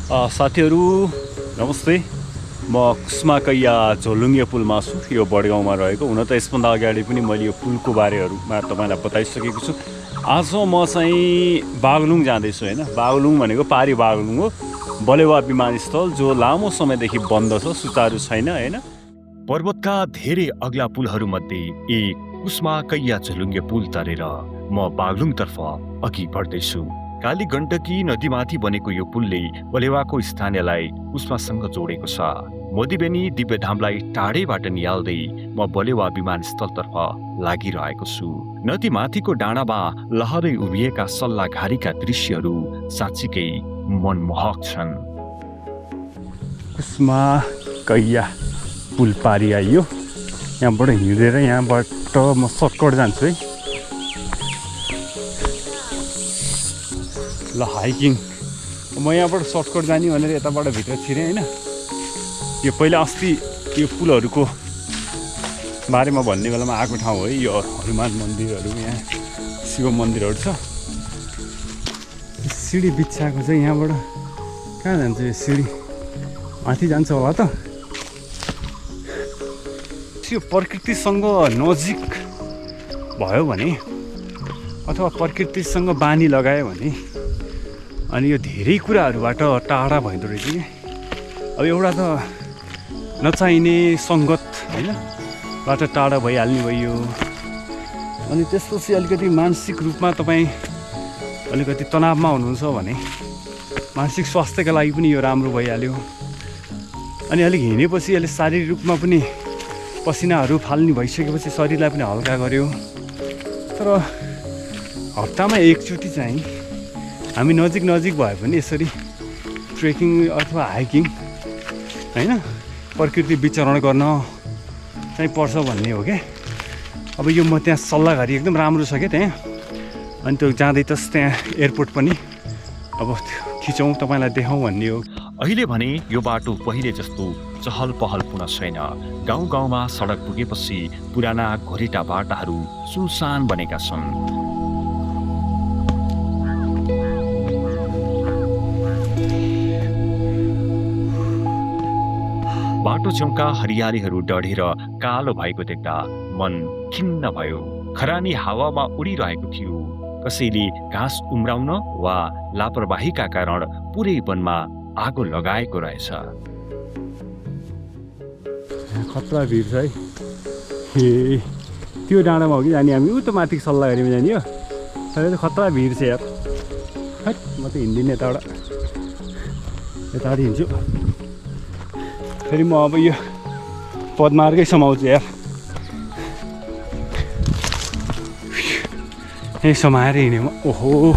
साथीहरू नमस्ते। म कुस्मा कैया झोलुङ्गे पुलमा छु, यो बडगाउँमा रहेको। हुन त यसभन्दा अगाडि पनि मैले यो पुलको बारेहरूमा तपाईँलाई बताइसकेको छु। आज म चाहिँ बागलुङ जाँदैछु होइन। बागलुङ भनेको पारी बागलुङ हो, बलेवा विमानस्थल जो लामो समयदेखि बन्द छ, सुचारू छैन होइन। पर्वतका धेरै अग्ला पुलहरूमध्ये एक कुस्मा कैया झोलुङ्गे पुल तरेर म बागलुङतर्फ अघि बढ्दैछु। काली गण्डकी नदीमाथि बनेको यो पुलले बलेवाको स्थानीयलाई कुस्मासँग जोडेको छ। मोदीबेनी दिव्यधामलाई टाढैबाट निहाल्दै म बलेवा विमानस्थलतर्फ लागिरहेको छु। नदीमाथिको डाँडामा लहरै उभिएका सल्लाघारीका दृश्यहरू साँच्चीकै मनमोहक छन्। कुस्मा कैया पुल पारी आइयो। यहाँबाट हिँडेर यहाँबाट म सर्टकट जान्छु है। ल हाइकिङ म यहाँबाट सर्टकट जाने भनेर यताबाट भित्र छिरेँ होइन। यो पहिला अस्ति यो पुलहरूको बारेमा भन्ने बेलामा आएको ठाउँ हो है। यो हनुमान मन्दिरहरू, यहाँ शिव मन्दिरहरू छ। सिडी बिछाएको चाहिँ यहाँबाट कहाँ जान्छ यो सिडी? माथि जान्छ होला त। यो प्रकृतिसँग नजिक भयो भने अथवा प्रकृतिसँग बानी लगायो भने अनि यो धेरै कुराहरूबाट टाढा भइदो रहेछ कि। अब एउटा त नचाहिने सङ्गत होइनबाट टाढा भइहाल्ने भयो। अनि त्यसपछि अलिकति मानसिक रूपमा तपाईँ अलिकति तनावमा हुनुहुन्छ भने मानसिक स्वास्थ्यका लागि पनि यो राम्रो भइहाल्यो। अनि अलिक हिँडेपछि यसले शारीरिक रूपमा पनि पसिनाहरू फाल्ने भइसकेपछि शरीरलाई पनि हल्का गर्यो। तर हप्तामा एकचोटि चाहिँ हामी नजिक भए पनि यसरी ट्रेकिङ अथवा हाइकिङ होइन, प्रकृति विचरण गर्न चाहिँ पर्छ भन्ने हो क्या। अब यो म त्यहाँ सल्लाघारी एकदम राम्रो छ क्या त्यहाँ। अनि त्यो जाँदै त त्यहाँ एयरपोर्ट पनि अब खिचौँ तपाईँलाई देखाउँ भन्ने हो। अहिले भने यो बाटो पहिले जस्तो चहल पहल पुनः छैन। गाउँ गाउँमा सडक पुगेपछि पुराना घोरिटा बाटाहरू सुनसान बनेका छन्। बाटो छेउका हरियालीहरू डढेर कालो भएको देख्दा मन खिन्न भयो। खरानी हावामा उडिरहेको थियो। कसैले घाँस उम्राउन वा लापरवाहीका कारण पुरै वनमा आगो लगाएको रहेछ। खतरा भिड छ है। ए त्यो डाँडामा हो कि जाने हामी? उता माथि सल्लाघारीमा जाने हो। तर खतरा भिड छ यार। है म त हिँड्दिनँ यताबाट, यताबाट हिँड्छु। फेरि म अब यो पदमार्गै समाउँछु यार। यही समाएर हिँडेँ म। ओहो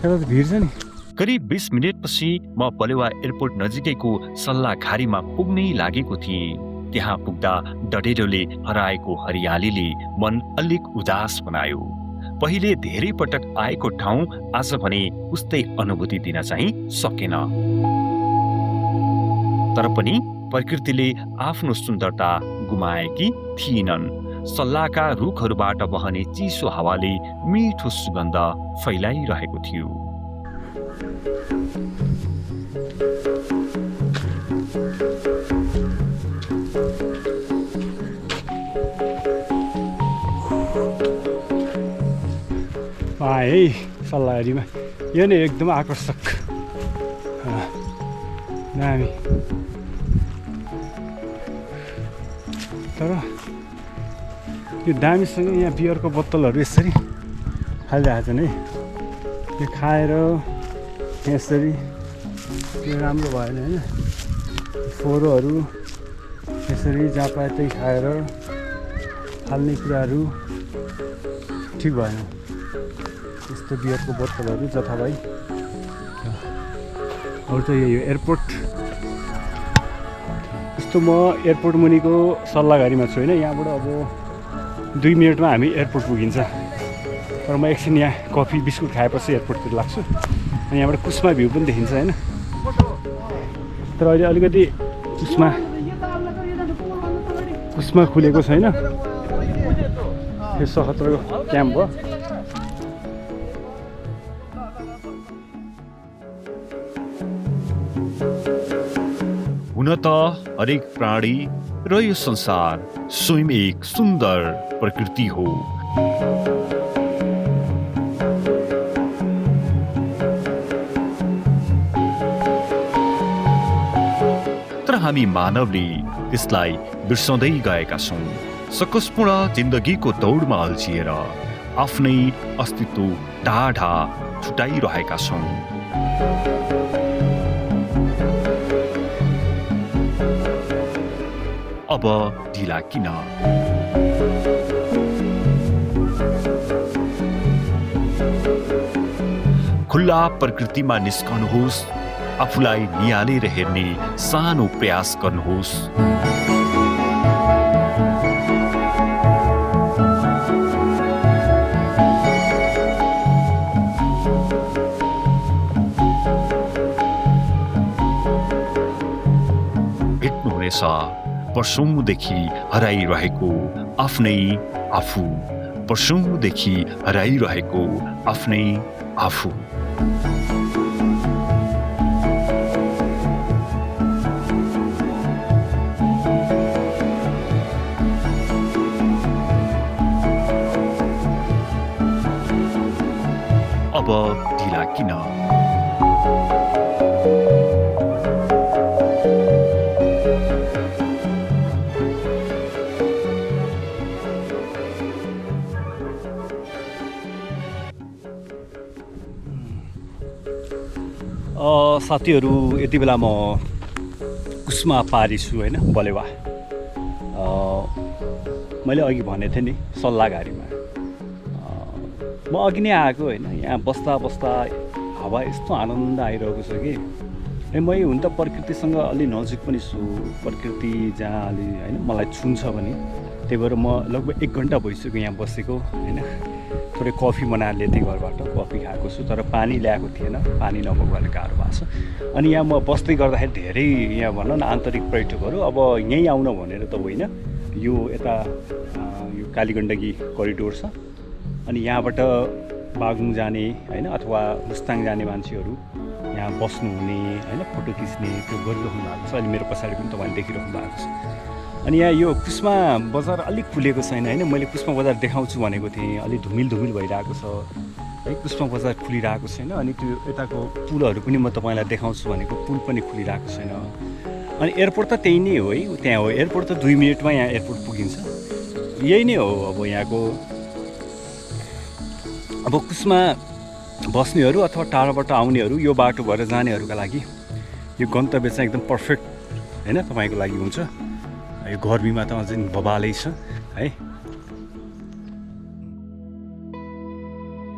यता त भिड छ नि। करिब 20 मिनेटपछि म बलेवा एयरपोर्ट नजिकैको सल्लाघारीमा पुग्नै लागेको थिएँ। त्यहाँ पुग्दा डढेलोले हराएको हरियालीले मन अलिक उदास बनायो। पहिले धेरै पटक आएको ठाउँ आज भने उस्तै अनुभूति दिन चाहिँ सकेन। तर पनि प्रकृतिले आफ्नो सुन्दरता गुमाएकी थिएनन्। सल्लाहका रुखहरूबाट बहने चिसो हावाले मिठो सुगन्ध फैलाइरहेको थियो। है सल्लाघारीमा यो नै एकदम आकर्षक दामी। तर यो दामीसँग यहाँ बियरको बोतलहरू यसरी खाइरहेको छन् है। यो खाएर यसरी यो राम्रो भएन होइन। फोहोरहरू यसरी जहाँ पाए त्यही खाएर फाल्ने कुराहरू ठिक भएन। यस्तो बियरको बोतलहरू जथाभाइ। अरू त यो एयरपोर्ट यस्तो म एयरपोर्ट मुनिको सल्लाघारीमा छु होइन। यहाँबाट अब 2 मिनटमा हामी एयरपोर्ट पुगिन्छ। तर म एकछिन यहाँ कफी बिस्कुट खाएपछि एयरपोर्टतिर लाग्छु। अनि यहाँबाट कुस्मा भ्यू पनि देखिन्छ होइन। तर अहिले अलिकति कुस्मा खुलेको छैन। यो सखत्रको क्याम्प हो। हुन त हरेक प्राणी र यो संसार स्वयं एक सुन्दर प्रकृति हो। तर हामी मानवले त्यसलाई बिर्सँदै गएका छौँ। सकसपूर्ण जिन्दगीको दौडमा अल्झिएर आफ्नै अस्तित्व ढाढा छुटाइरहेका छौँ। अब ढिला किन? खुल्ला प्रकृतिमा निस्कनुहोस्, आफूलाई निहालेर हेर्ने सानो प्रयास गर्नुहोस्। भेट्नुहुनेछ वर्षौंदेखि हराइरहेको आफ्नै आफू, वर्षौंदेखि हराइरहेको आफ्नै आफू। अब ढिला किन? साथीहरू, यति बेला म कुस्मा पारी छु होइन, बलेवा। मैले अघि भनेको थिएँ नि सल्लाहघारीमा म अघि नै आएको होइन। यहाँ बस्दा बस्दा हावा यस्तो आनन्द आइरहेको छ कि म हुन त प्रकृतिसँग अलि नजिक पनि छु। प्रकृति जहाँ अलि होइन मलाई छुन्छ भने, त्यही भएर म लगभग 1 घन्टा भइसक्यो यहाँ बसेको होइन। थोरै कफी बनाएर ल्याएको थिएँ घरबाट, कफी खाएको छु, तर पानी ल्याएको थिएन, पानी नभएकोले गाह्रो भएको छ। अनि यहाँ म बस्दै गर्दाखेरि धेरै यहाँ भनौँ न आन्तरिक पर्यटकहरू अब यहीँ आउन भनेर त होइन, यो यता यो कालीगण्डकी करिडोर छ, अनि यहाँबाट बागलुङ जाने होइन अथवा मुस्ताङ जाने मान्छेहरू यहाँ बस्नुहुने होइन, फोटो खिच्ने त्यो गरिरहनु भएको छ। अहिले मेरो पछाडि पनि तपाईँले देखिरहनु भएको छ। अनि यहाँ यो कुस्मा बजार अलिक खुलेको छैन होइन। मैले कुस्मा बजार देखाउँछु भनेको थिएँ, अलिक धुमिल भइरहेको छ है, कुस्मा बजार खुलिरहेको छैन। अनि त्यो यताको पुलहरू पनि म तपाईँलाई देखाउँछु भनेको पुल पनि खुलिरहेको छैन। अनि एयरपोर्ट त त्यही नै हो है, त्यहाँ हो एयरपोर्ट त 2 मिनटमा यहाँ एयरपोर्ट पुगिन्छ। यही नै हो अब यहाँको। अब कुस्मा बस्नेहरू अथवा टाढाबाट आउनेहरू, यो बाटो भएर जानेहरूका लागि यो गन्तव्य चाहिँ एकदम पर्फेक्ट होइन तपाईँको लागि हुन्छ। यो गर्मीमा त अझै बबालै छ है।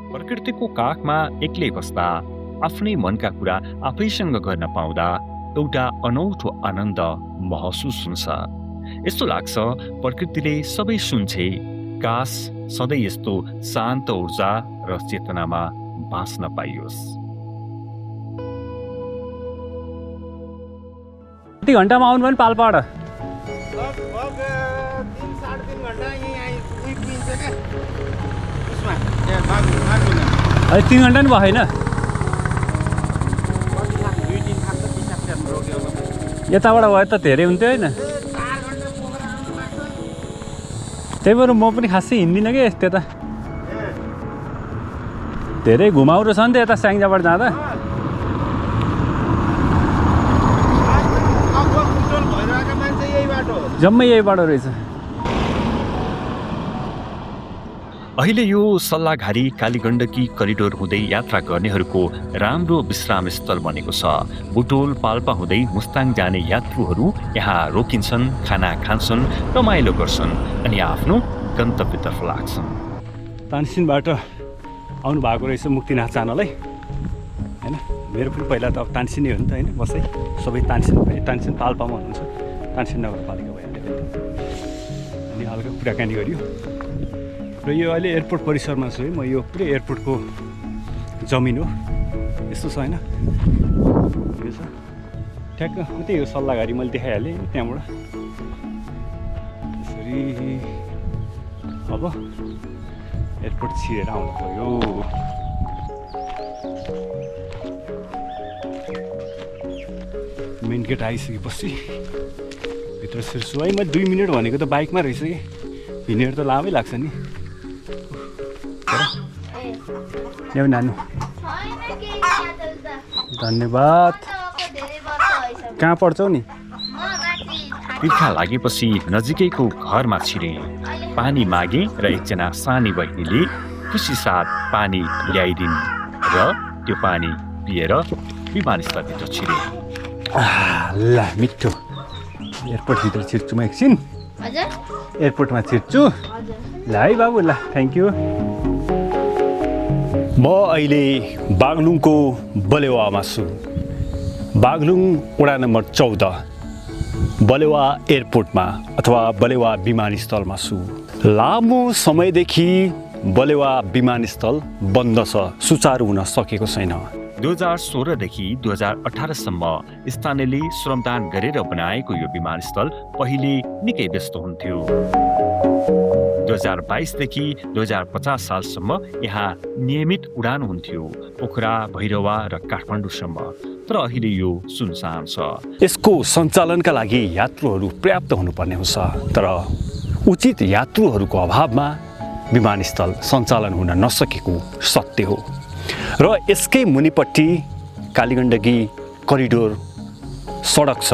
प्रकृतिको काखमा एक्लै बस्दा आफ्नै मनका कुरा आफैसँग गर्न पाउँदा एउटा अनौठो आनन्द महसुस हुन्छ। यस्तो लाग्छ प्रकृतिले सबै सुन्छे, काश सधैँ यस्तो शान्त ऊर्जा र चेतनामा बाँच्न पाइयोस्। कति घन्टामा आउनु पनि पाल्पाबाट? लगभग 3-3.5 घन्टा यहीँ पुगिन्छ क्या उसमा। अहिले 3 घन्टा नि भएन? यताबाट भए त धेरै हुन्थ्यो होइन? त्यही भएर म पनि खासै हिँड्दिनँ कि त्यता, धेरै घुमाउरो छ नि त यता स्याङ्जाबाट जाँदा। जम्मै यही बाटो रहेछ। अहिले यो सल्लाहघारी कालीगण्डकी करिडोर हुँदै यात्रा गर्नेहरूको राम्रो विश्राम स्थल बनेको छ। बुटोल पाल्पा हुँदै मुस्ताङ जाने यात्रुहरू यहाँ रोकिन्छन्, खाना खान्छन्, रमाइलो गर्छन् अनि आफ्नो गन्तव्यतर्फ लाग्छन्। तानसिनबाट आउनु भएको रहेछ मुक्तिनाथ जानलाई होइन। मेरो पनि पहिला त अब तानसिनै हो नि त होइन, बसै सबै तानसिन पाल्पामा हुनुहुन्छ। तानसिन नगरपालिका भइहाल्यो अनि हल्का कुराकानी गरियो। र यो अहिले एयरपोर्ट परिसरमा छु है म। यो पुरै एयरपोर्टको जमिन हो, यस्तो छ होइन। यो छ ठ्याक्क उतै हो सल्लाहघारी, मैले देखाइहालेँ त्यहाँबाट। यसरी अब एयरपोर्ट छिरेर आउनु पऱ्यो। मेन गेट आइसकेपछि भित्र छिर्छु है। म 2 मिनट भनेको त बाइकमा रहेछ कि हिँडेर त लामै लाग्छ नि। ल्याउ नानु। धन्यवाद। कहाँ पढ्छौ नि? तिर्खा लागेपछि नजिकैको घरमा छिरे। पानी मागे र एकजना सानी बहिनीले खुसी साथ पानी ल्याइदिन् र त्यो पानी पिएर विमानस्थलभित्र छिरे। ल मिठो। एयरपोर्टभित्र छिर्छु म एकछिन। एयरपोर्टमा छिर्छु। ल है बाबु, ल थ्याङ्क यू। म अहिले बागलुङको बलेवामा छु। बागलुङ वडा नम्बर 14 बलेवा एयरपोर्टमा अथवा बलेवा विमानस्थलमा छु। लामो समयदेखि बलेवा विमानस्थल बन्द छ, सुचारू हुन सकेको छैन। 2016 देखि 2018 सम्म स्थानीयले श्रमदान गरेर बनाएको यो विमानस्थल पहिले निकै व्यस्त हुन्थ्यो। 2022 देखि 2050 सालसम्म यहाँ नियमित उडान हुन्थ्यो, पोखरा, भैरवा र काठमाडौँसम्म। तर अहिले यो सुनसान छ। यसको सञ्चालनका लागि यात्रुहरू पर्याप्त हुनुपर्ने हुन्छ, तर उचित यात्रुहरूको अभावमा विमानस्थल सञ्चालन हुन नसकेको सत्य हो। र यसकै मुनिपट्टि कालीगण्डकी करिडोर सडक छ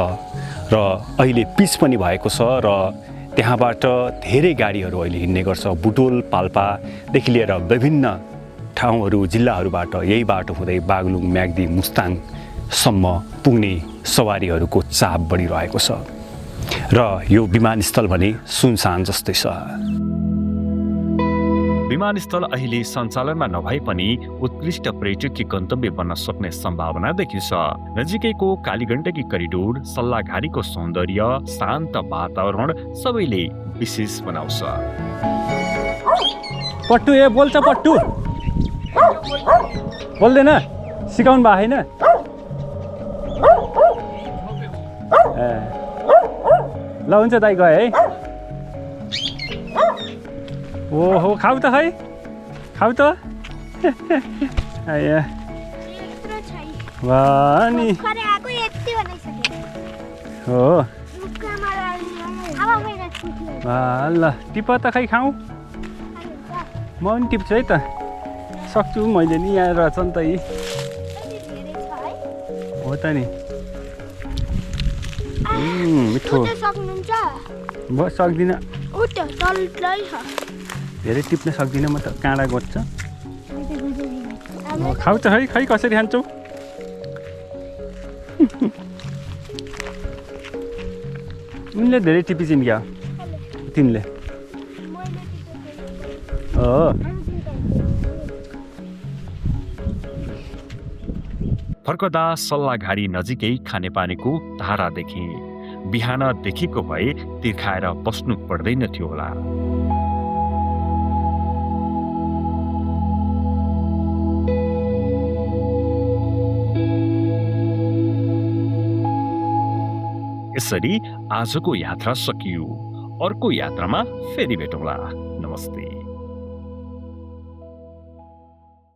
र अहिले पिच पनि भएको छ र त्यहाँबाट धेरै गाडीहरू अहिले हिँड्ने गर्छ। बुटोल, पाल्पादेखि लिएर विभिन्न ठाउँहरू, जिल्लाहरूबाट यही बाटो हुँदै बागलुङ, म्याग्दी, मुस्ताङसम्म पुग्ने सवारीहरूको चाप बढिरहेको छ र यो विमानस्थल भने सुनसान जस्तै छ। विमानस्थल अहिले सञ्चालनमा नभए पनि उत्कृष्ट पर्यटकीय गन्तव्य बन्न सक्ने सम्भावना देखिन्छ। नजिकैको कालीगण्डकी करिडोर, सल्लाघारीको सौन्दर्य, शान्त वातावरण सबैले विशेष बनाउँछ। पट्टु ए बोल्छ पट्टु। बोल्दैन? सिकाउनु भएको छैन? ल हुन्छ दाइ, गयो है। ओहो, खाऊ त खै, खाऊ त। वाह नि हो। ल टिप त खै, खाऊ। म पनि टिप्छु है त। सक्छु मैले नि, यहाँ रहेछ नि त यी। हो त नि। मिठो। म सक्दिनँ, धेरै टिप्न सक्दिनँ म त, काँडा गोच्छ। खाऊ त है, खै कसरी खान्छौ? उनले धेरै टिपिसिन् क्या तिमीले? हो। फर्कदा सल्लाघारी नजिकै खानेपानीको धारा देखे। बिहान देखेको भए तिर्खाएर बस्नु पर्दैन थियो होला। यसरी आजको यात्रा सकियो। अर्को यात्रामा फेरि भेटौँला। नमस्ते।